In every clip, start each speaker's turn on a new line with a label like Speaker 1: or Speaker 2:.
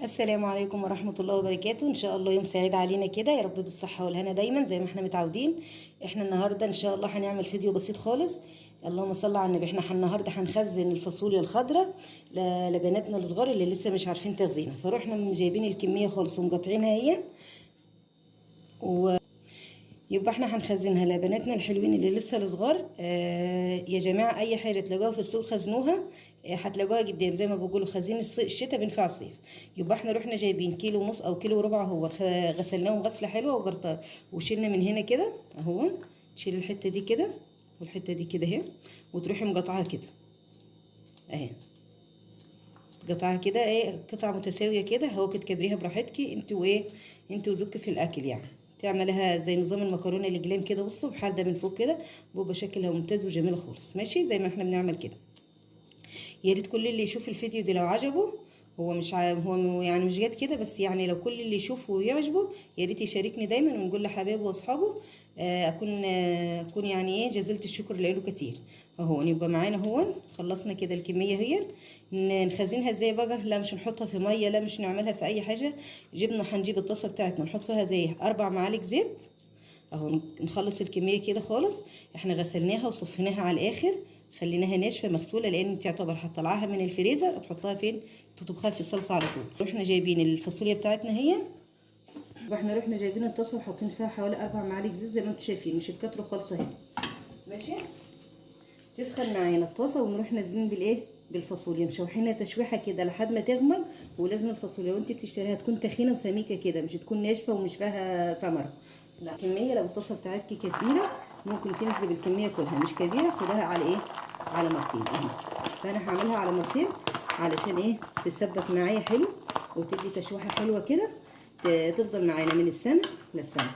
Speaker 1: السلام عليكم ورحمة الله وبركاته. إن شاء الله يوم سعيد علينا كده يا رب، بالصحة والهنا دايما زي ما احنا متعودين. احنا النهاردة إن شاء الله هنعمل فيديو بسيط خالص. اللهم صل على النبي. احنا النهاردة هنخزن الفاصوليا الخضراء لبناتنا الصغار اللي لسه مش عارفين تخزينها، فروحنا جايبين الكمية خالص ومقطعينها هي، يبقى احنا هنخزنها لبناتنا الحلوين اللي لسه الصغار. يا جماعه اي حاجه تلاقوها في السوق خزنوها، هتلاقوها قدام. زي ما بيقولوا خزين الشتاء بينفع الصيف. يبقى احنا رحنا جايبين كيلو ونص او كيلو وربع، هو غسلناهم غسله حلوه وجرطاه، وشيلنا من هنا كده اهو. تشيل الحته دي كده والحته دي كده اهي، وتروحي مقطعاها كده اهي، قطعها كده ايه، قطع متساويه كده اهو. تكبريها براحتكي انتوا ايه، انتوا وزوجك في الاكل يعني. تعملها زي نظام المكرونه الاقلام كده، بصوا بحرده من فوق كده، بيبقى شكلها ممتاز وجميله خالص. ماشي زي ما احنا بنعمل كده. يا ريت كل اللي يشوف الفيديو ده لو عجبه، هو مش هو يعني مش جاد كده بس، يعني لو كل اللي يشوفه ويعجبه يا ريت يشاركني دايما ونقول لحبايبه واصحابه. اكون يعني ايه جزلت الشكر له كتير. اهو يبقى معانا هو. خلصنا كده الكميه هي. نخزنها ازاي بقى؟ لا مش نحطها في ميه، لا مش نعملها في اي حاجه. هنجيب الطاسه بتاعتنا نحط فيها زي 4 معالق زيت اهو. نخلص الكميه كده خالص. احنا غسلناها وصفيناها على الاخر، خليناها ناشفه مغسوله، لان تعتبر هتطلعها من الفريزر وتحطها فين، تطبخها في الصلصه على طول. رحنا جايبين الفاصوليا بتاعتنا هي، واحنا رحنا جايبين الطاسه وحاطين فيها حوالي 4 معالق زيت زي ما انتم شايفين، مش الكتر خالص اهي. ماشي. تسخن معانا الطاسه ونروح نازلين بالايه، بالفاصوليا، مشوحينها تشويحه كده لحد ما تغمق. ولازم الفاصوليا وانت بتشتريها تكون تخينه وسميكه كده، مش تكون ناشفه ومش فيها ثمره. لا كميه، لو الطاسه بتاعتك كبيره ممكن تنزلي بالكميه كلها، مش كبيره خدها على ايه، على مرتين اهي. فانا هعملها على مرتين علشان ايه، تسبك معايا حلو وتدي تشويحه حلوه كده، تفضل معانا من السنه للسنه.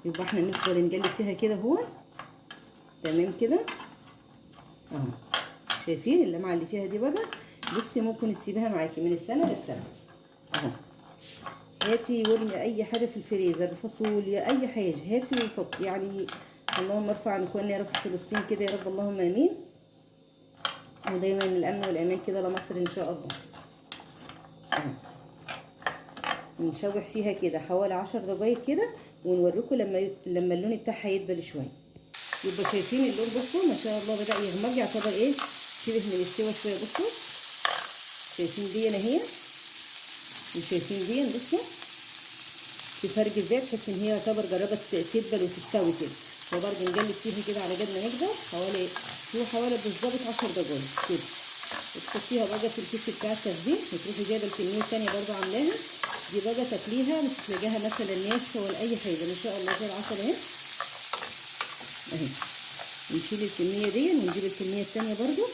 Speaker 1: يبقى احنا نفضل نقلب فيها كده هو تمام كده اهو. شايفين اللمعه اللي فيها دي بقى؟ بصي ممكن تسيبها معاكي من السنه للسنه اهو. هاتي ورمي اي حاجه في الفريزر، فاصوليا اي حاجه هاتي وحطي يعني. اللهم ارفع عن اخواننا يا رب في فلسطين كده يا رب، اللهم امين. ودايما الامن والامان كده لمصر ان شاء الله اهو. نشوح فيها كده حوالي 10 دقايق كده، ونوريكم لما اللون بتاعها يدبل شويه. يبقى شايفين اللون؟ بصوا ما شاء الله بدا يغمق، يعتبر ايه، شبه من السوا شويه. بصوا شايفين دي انا هي، وشايفين دي بصوا في فرق ازاي، تحس ان هي يعتبر جربت تدبل وتستوي كده. وبرده نقلب فيها كده على قد ما نقدر حوالي بالظبط 10 دقايق كده. وتحطيها بقى في الكيس بتاع التخزين، وتروحي جايبه الكميه الثانيه برده عاملاها دي بقى تاكليها مش تلاقيها مثلا ناشفه ولا اي حاجه، ما شاء الله زي العسل اهي اهي. نشيل الكميه دي ونجيب الكميه الثانيه برده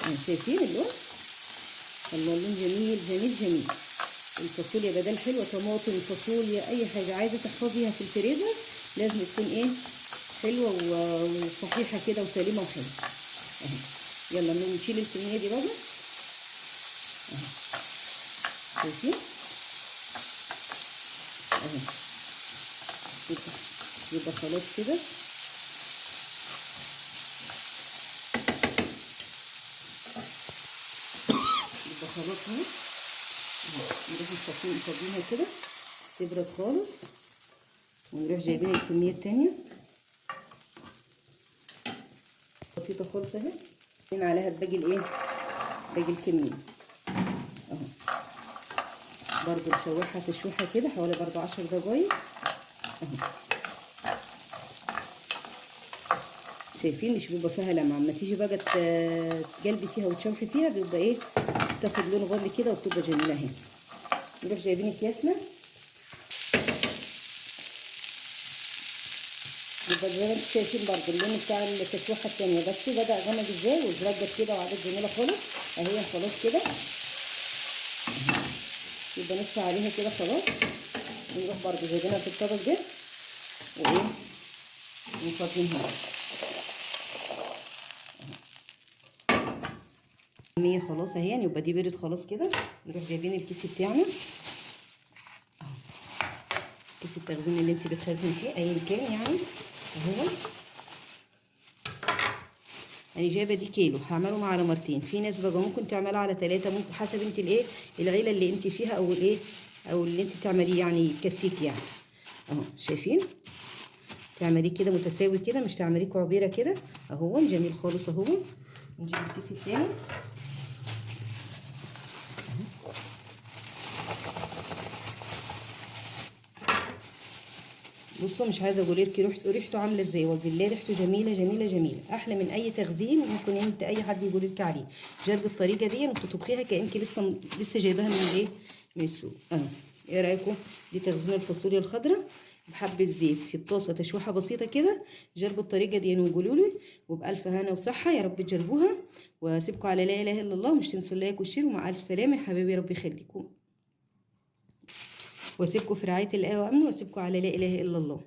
Speaker 1: اهي. شايفين اللون؟ الله اللون جميل جميل جميل. الفاصوليا بدل حلوه، طماطم فاصوليا اي حاجه عايزه تحفظيها في الفريزر لازم تكون ايه، حلوه وصحيحه كده وسليمه وحلوه اهي. يلا نشيل الكميه دي بقى اهي. شايفين اهي. يبقى خلاص كده خلاص اهي. نروح نفضيها كده تبرد خالص، ونروح جايبين الكميه التانيه بسيطه خالص اهي، حاطين عليها باقي الايه، باقي الكميه اهو. برضو نشوحها تشويحه كده حوالي برضو 10 دقايق اهو. شايفين مش بيبقى فيها لمعه، اما تيجي بقى تقلبي فيها وتشوحي فيها بيبقى ايه، تاخد لون غامق كده وبتبقى جميله اهي. نروح جايبين اكياسنا، يبقى زي ما انتم شايفين برضو اللون بتاع التشويحه الثانيه بس بدا غمق ازاي واترجت كده وعادت جميله خالص اهي. خلاص كده يبقى ندفع عليها كده خلاص، ونروح برضو جايبينها في الطبق ده وايه ونفضيها كميه خلاص اهي. يبقى دي بردت خلاص كده. نروح جايبين الكيس بتاعنا اهو، كيس التخزين اللي انت بتخزن فيه ايا كان يعني اهو انا جايبه دي كيلو، هعمله على مرتين. في ناس بقى ممكن تعملها على 3، ممكن حسب انت الايه العيله اللي انت فيها او الايه او اللي انت تعمليه يعني يكفيك يعني. اهو شايفين، تعمليه كده متساوي كده، مش تعمليه كعبيره كده. اهو جميل خالص اهو. نجيب الكيس التاني. بصوا مش عايزه اقول لكم ريحته عامله ازاي، وبالله ريحته جميله جميله جميله، احلى من اي تخزين ممكن انت اي حد يقول لك عليه. جرب الطريقه دي انت تطبخيها كانك لسه جايباها من ايه من السوق. ايه رايكم؟ دي تخزين الفاصوليا الخضراء بحبه زيت في الطاسه، تشويحه بسيطه كده. جربوا الطريقه دي وقولوا لي، وبالف هنا وصحه يا رب تجربوها. واسيبكم على لا اله الا الله، مش تنسوا اللايك والشير، ومع الف سلامه يا حبايبي، ربي يخليكم. واسيبكم في رعايه الله وامنه، واسيبكم على لا اله الا الله.